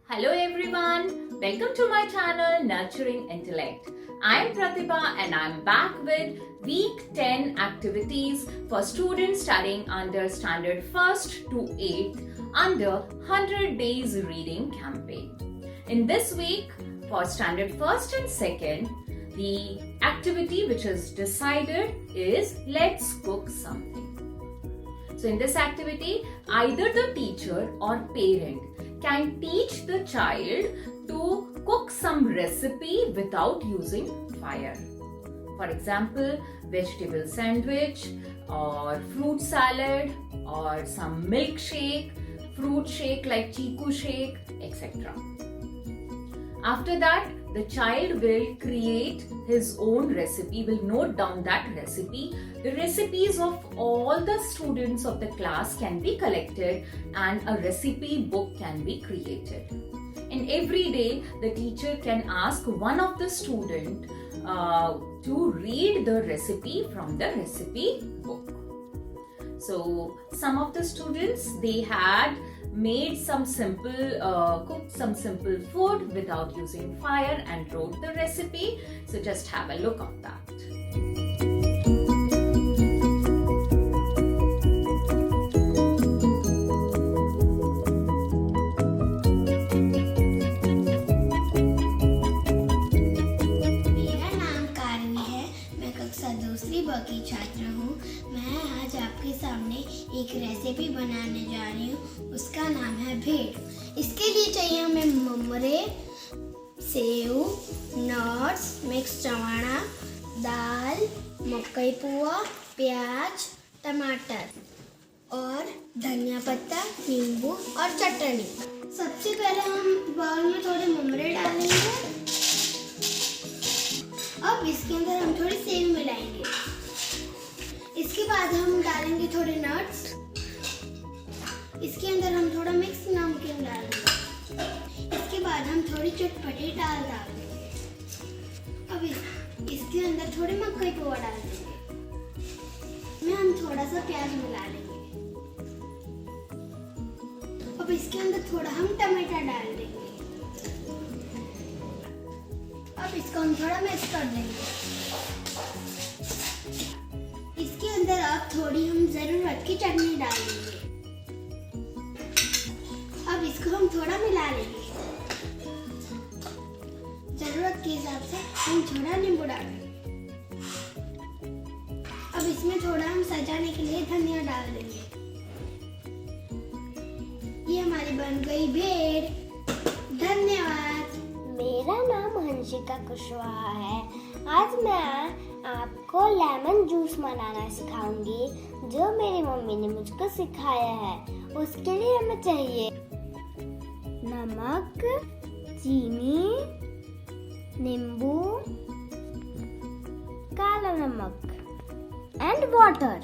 Hello everyone, welcome to my channel Nurturing Intellect. I am Pratibha and I am back with week 10 activities for students studying under standard 1st to 8th under 100 days reading campaign. In this week for standard 1st and 2nd, the activity which is decided is let's cook something. So in this activity, either the teacher or parent can teach the child to cook some recipe without using fire. For example, vegetable sandwich or fruit salad or some milkshake, fruit shake like chiku shake, etc. After that, the child will create his own recipe, will note down that recipe. The recipes of all the students of the class can be collected and a recipe book can be created. And every day, the teacher can ask one of the students to read the recipe from the recipe book. So, some of the students, they had made some simple, cooked some simple food without using fire and wrote the recipe. So just have a look of that. मेरा नाम कारवी है। मैं कक्षा दूसरी ब की छात्र हूँ। मैं आज आपके सामने एक रेसिपी बनाने जा रही हूँ। उसका नाम है भेड़। इसके लिए चाहिए हमें ममरे, सेव, नट्स, मिक्स चवाणा, दाल, मकई पुआ, प्याज, टमाटर और धनिया पत्ता, नींबू और चटनी। सबसे पहले हम बाउल में थोड़े ममरे डालेंगे। अब इसके अंदर हम थोड़ी सेव मिलाएंगे। इसके बाद हम डालेंगे थोड़े नट्स। इसके अंदर हम थोड़ा मिक्स नमकीन डालेंगे। इसके बाद हम थोड़ी चटपटी दाल डाल देंगे। अब इसके अंदर थोड़े मकई पोहा डाल देंगे। इसमें हम थोड़ा सा प्याज मिला लेंगे। अब इसके अंदर थोड़ा हम टमाटर डाल देंगे। अब इसको हम थोड़ा मिक्स कर देंगे। इसके अंदर अब थोड़ी हम ज़रूरत की चटनी डाल देंगे। अब इसको हम थोड़ा मिला लेंगे। ज़रूरत के हिसाब से हम थोड़ा नींबू डालेंगे। अब इसमें थोड़ा हम सजाने के लिए धनिया डाल देंगे। ये हमारी बन गई भेड़। धन्यवाद। मेरा नाम हंसिका कुशवाहा है। आज मैं आपको लेमन जूस बनाना सिखाऊंगी जो मेरी मम्मी ने मुझको सिखाया है। उसके लिए हमें चाहिए नमक, चीनी, नींबू, काला नमक एंड वाटर।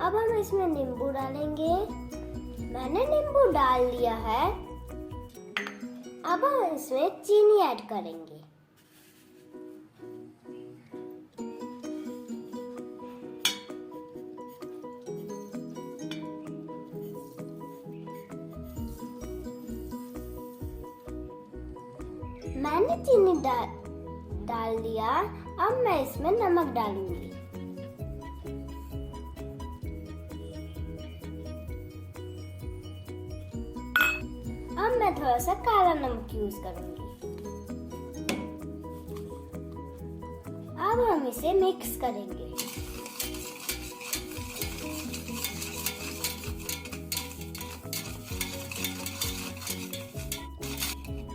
अब हम इसमें नींबू डालेंगे। मैंने नींबू डाल दिया है। अब हम इसमें चीनी ऐड करेंगे। मैंने चीनी डाल दिया। अब मैं इसमें नमक डालूंगी। अब मैं थोड़ा सा काला नमक यूज करूंगी। अब हम इसे मिक्स करेंगे।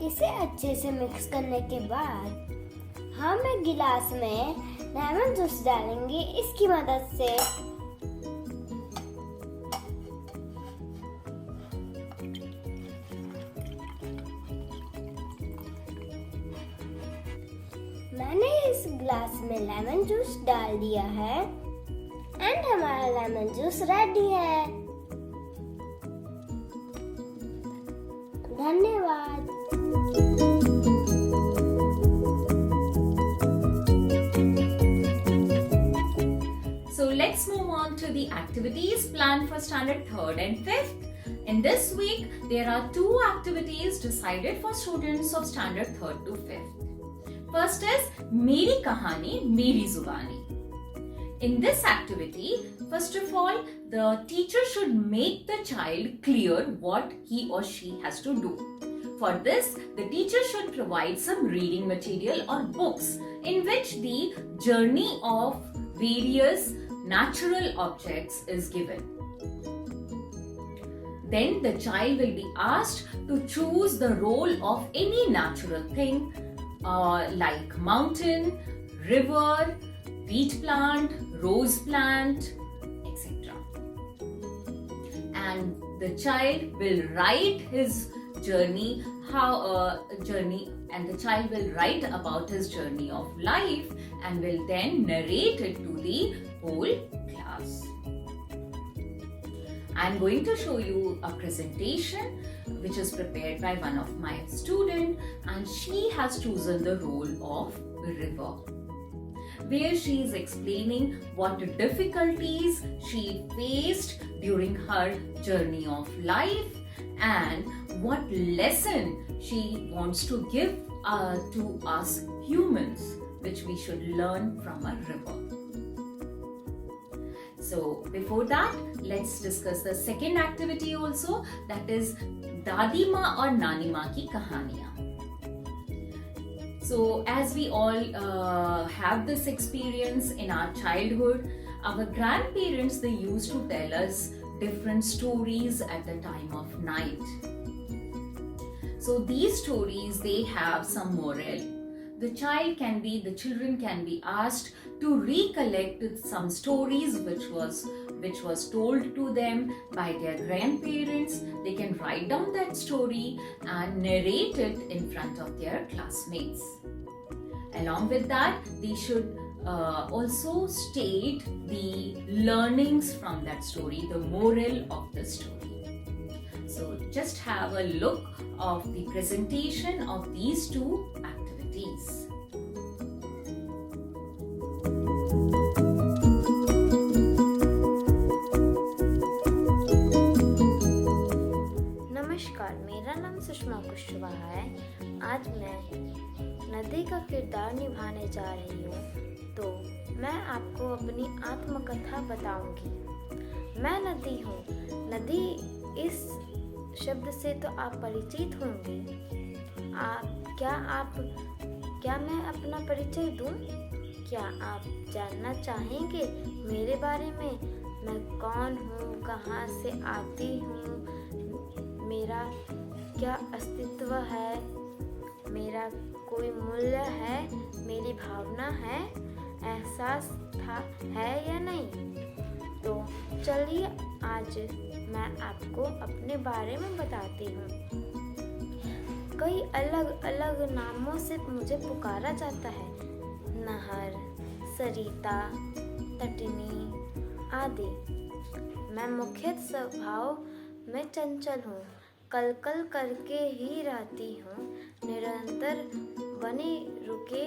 इसे अच्छे से मिक्स करने के बाद हम एक गिलास में लेमन जूस डालेंगे। इसकी मदद से मैंने इस गिलास में लेमन जूस डाल दिया है एंड हमारा लेमन जूस रेडी है। धन्यवाद। So let's move on to the activities planned for standard 3rd and 5th. In this week, there are 2 activities decided for students of standard 3rd to 5th. First is Meri Kahani, Meri Zubani. In this activity, first of all, the teacher should make the child clear what he or she has to do. For this, the teacher should provide some reading material or books in which the journey of various natural objects is given. Then the child will be asked to choose the role of any natural thing like mountain, river, wheat plant, rose plant, etc. And the child will write his journey, and the child will write about his journey of life and will then narrate it to the whole class. I am going to show you a presentation which is prepared by one of my students, and she has chosen the role of river, where she is explaining what difficulties she faced during her journey of life and what lesson she wants to give to us humans, which we should learn from a river. So before that, let's discuss the second activity also, that is Dadi Ma aur Nani Ma ki kahaniyan. So as we all have this experience in our childhood, our grandparents, they used to tell us different stories at the time of night. So these stories, they have some moral. The children can be asked to recollect some stories which was told to them by their grandparents. They can write down that story and narrate it in front of their classmates. Along with that, they should also state the learnings from that story, the moral of the story. So just have a look of the presentation of these 2 activities. नमस्कार, मेरा नाम सुषमा कुशवाहा है। आज मैं नदी का किरदार निभाने जा रही हूँ। तो मैं आपको अपनी आत्मकथा बताऊंगी। मैं नदी हूँ। नदी इस शब्द से तो आप परिचित होंगे। क्या मैं अपना परिचय दूं? क्या आप जानना चाहेंगे मेरे बारे में? मैं कौन हूँ, कहाँ से आती हूँ, मेरा क्या अस्तित्व है, मेरा कोई मूल्य है, मेरी भावना है, एहसास है या नहीं? तो चलिए आज मैं आपको अपने बारे में बताती हूँ। कई अलग अलग नामों से मुझे पुकारा जाता है। नहर, सरिता, तटनी आदि। मैं मुख्य स्वभाव में चंचल हूँ। कल कल करके ही रहती हूँ। निरंतर बने रुके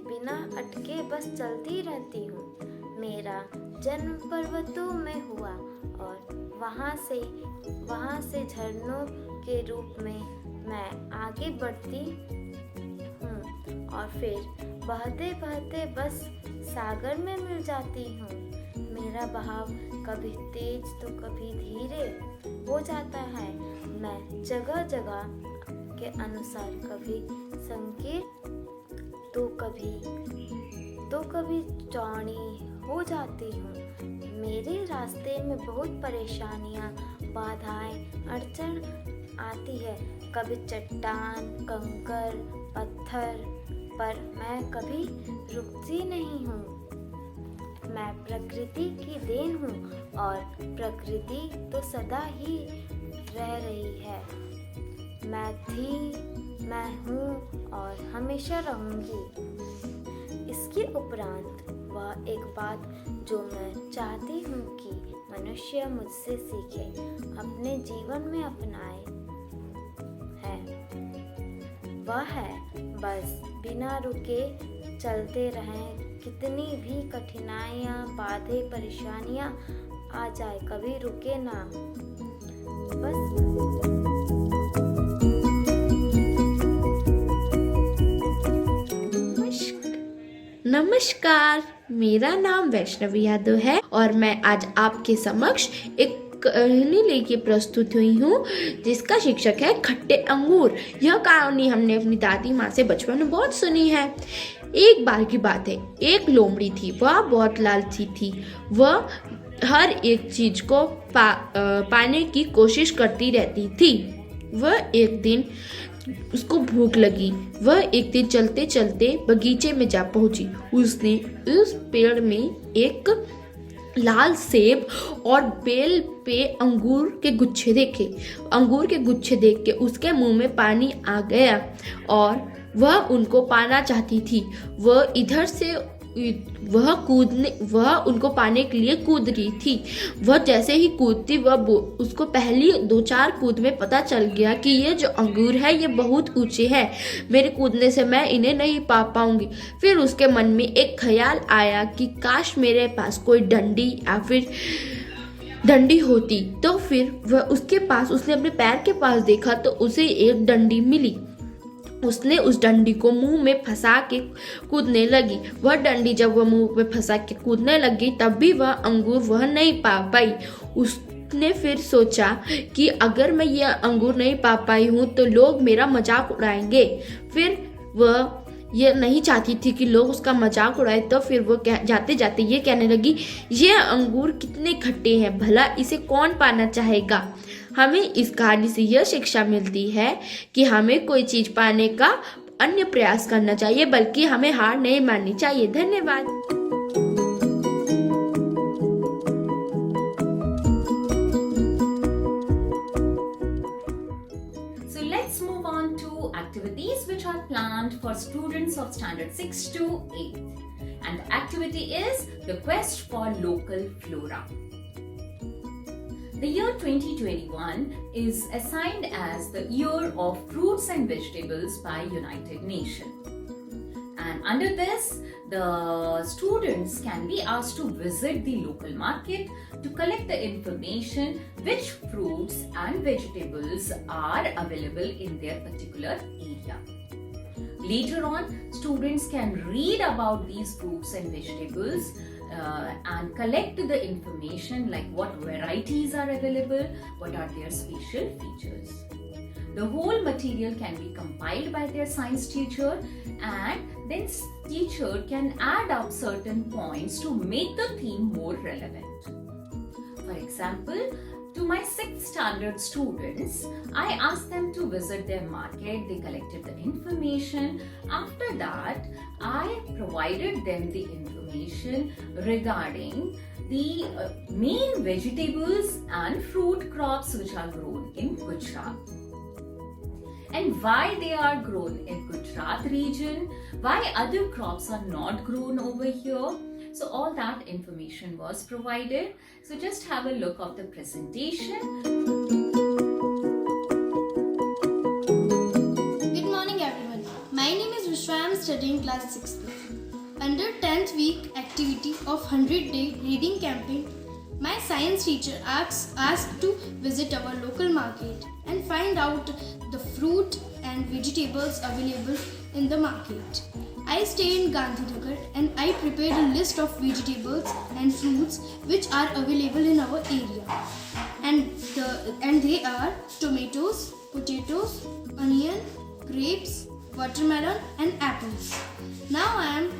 बिना अटके बस चलती रहती हूँ। मेरा जन्म पर्वतों में हुआ और वहाँ से झरनों के रूप में मैं आगे बढ़ती हूँ और फिर बहते बहते बस सागर में मिल जाती हूँ। मेरा बहाव कभी तेज तो कभी धीरे हो जाता है। मैं जगह जगह के अनुसार कभी संकीर्ण तो कभी चौड़ी हो जाती हूँ। मेरे रास्ते में बहुत परेशानियाँ, बाधाएं, अड़चन आती है। कभी चट्टान, कंकर, पत्थर, पर मैं कभी रुकती नहीं हूँ। मैं प्रकृति की देन हूँ और प्रकृति तो सदा ही रह रही है। मैं थी, मैं हूँ और हमेशा रहूँगी। इसके उपरांत वह एक बात जो मैं चाहती हूँ कि मनुष्य मुझसे सीखे, अपने जीवन में अपनाए है, वह है बस बिना रुके चलते रहें। कितनी भी कठिनाइयाँ, बाधे, परेशानियाँ आ जाए, कभी रुके ना। नमस्कार, मेरा नाम वैष्णवी यादव है और मैं आज आपके समक्ष एक कहानी लेके प्रस्तुत हुई हूँ जिसका शीर्षक है खट्टे अंगूर। यह कहानी हमने अपनी दादी माँ से बचपन में बहुत सुनी है। एक बार की बात है, एक लोमड़ी थी। वह बहुत लालची थी। वह हर एक चीज को पाने की कोशिश करती रहती थी। वह एक दिन उसको भूख लगी। वह एक दिन चलते चलते बगीचे में जा पहुंची। उसने उस पेड़ में एक लाल सेब और बेल पे अंगूर के गुच्छे देखे। अंगूर के गुच्छे देख के उसके मुंह में पानी आ गया और वह उनको पाना चाहती थी। वह उनको पाने के लिए कूद रही थी। वह जैसे ही कूदती उसको पहली 2-4 कूद में पता चल गया कि ये जो अंगूर है ये बहुत ऊंचे हैं। मेरे कूदने से मैं इन्हें नहीं पा पाऊंगी। फिर उसके मन में एक ख्याल आया कि काश मेरे पास कोई डंडी होती। तो फिर उसने अपने पैर के पास देखा तो उसे एक डंडी मिली। उसने उस डंडी को मुंह में फंसा के कूदने लगी। वह डंडी जब वह मुंह में फंसा के कूदने लगी तब भी वह अंगूर वह नहीं पा पाई। उसने फिर सोचा कि अगर मैं यह अंगूर नहीं पा पाई हूँ तो लोग मेरा मजाक उड़ाएंगे। फिर वह ये नहीं चाहती थी कि लोग उसका मजाक उड़ाए। तो फिर वो जाते जाते ये कहने लगी, ये अंगूर कितने खट्टे हैं, भला इसे कौन पाना चाहेगा। हमें इस कहानी से यह शिक्षा मिलती है कि हमें कोई चीज पाने का अन्य प्रयास करना चाहिए, बल्कि हमें हार नहीं माननी चाहिए। धन्यवाद। Let's move on to activities which are planned for students of standard 6 to 8. And the activity is the quest for local flora. The year 2021 is assigned as the year of fruits and vegetables by United Nations. And under this, the students can be asked to visit the local market to collect the information which fruits and vegetables are available in their particular area. Later on, students can read about these fruits and vegetables and collect the information like what varieties are available, what are their special features. The whole material can be compiled by their science teacher, and then teacher can add up certain points to make the theme more relevant. For example, to my 6th standard students, I asked them to visit their market. They collected the information. After that, I provided them the information regarding the main vegetables and fruit crops which are grown in Gujarat, and why they are grown in Gujarat region, why other crops are not grown over here. So all that information was provided. So just have a look of the presentation. Good morning everyone. My name is Vishwa. I am studying class 6th. Under 10th week activity of 100-day reading campaign, my science teacher asked to visit our local market and find out the fruit and vegetables available in the market. I stay in Gandhinagar and I prepared a list of vegetables and fruits which are available in our area. And they are tomatoes, potatoes, onion, grapes, watermelon and apples. Now I am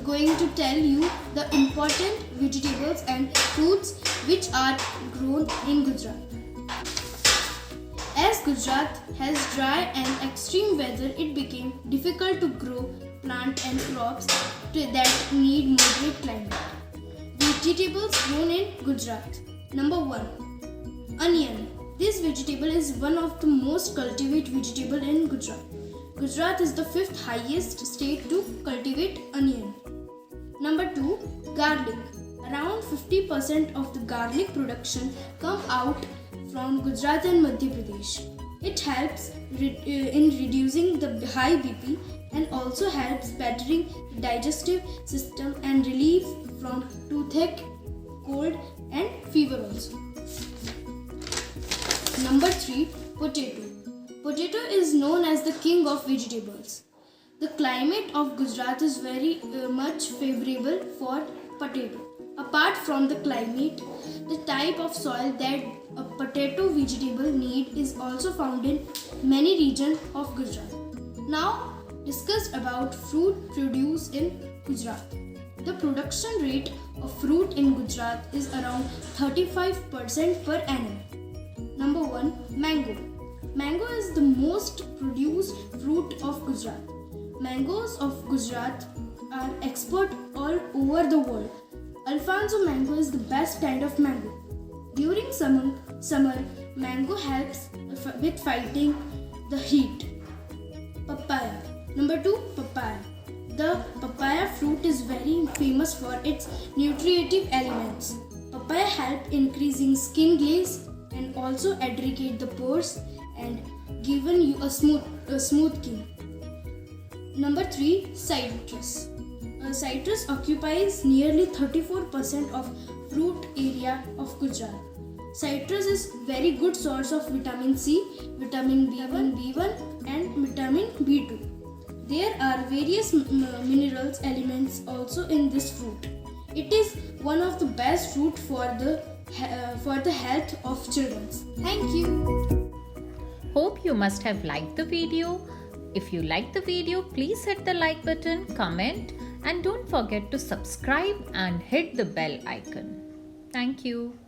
going to tell you the important vegetables and fruits which are grown in Gujarat. As Gujarat has dry and extreme weather, it became difficult to grow plant and crops that need moderate climate. Vegetables grown in Gujarat. Number 1. Onion. This vegetable is one of the most cultivated vegetable in Gujarat. Gujarat is the 5th highest state to cultivate onion. Number 2. Garlic. Around 50% of the garlic production come out from Gujarat and Madhya Pradesh. It helps in reducing the high BP and also helps bettering the digestive system and relief from toothache, cold and fever also. Number 3, potato. Potato is known as the king of vegetables. The climate of Gujarat is very much favorable for potato. Apart from the climate, the type of soil that a potato vegetable need is also found in many regions of Gujarat. Now, discuss about fruit produce in Gujarat. The production rate of fruit in Gujarat is around 35% per annum. Number 1, mango. Mango is the most produced fruit of Gujarat. Mangoes of Gujarat are exported all over the world. Alfonso mango is the best kind of mango. During summer, mango helps with fighting the heat. Papaya. Number 2, papaya. The papaya fruit is very famous for its nutritive elements. Papaya help increasing skin glaze and also aggregate the pores and given you a smooth skin. Number 3, citrus. Citrus occupies nearly 34% of fruit area of Gujarat. Citrus is very good source of vitamin C, vitamin B1 and vitamin B2. There are various minerals elements also in this fruit. It is one of the best fruit for the health of children. Thank you. Hope you must have liked the video. If you like the video, please hit the like button, comment, and don't forget to subscribe and hit the bell icon. Thank you.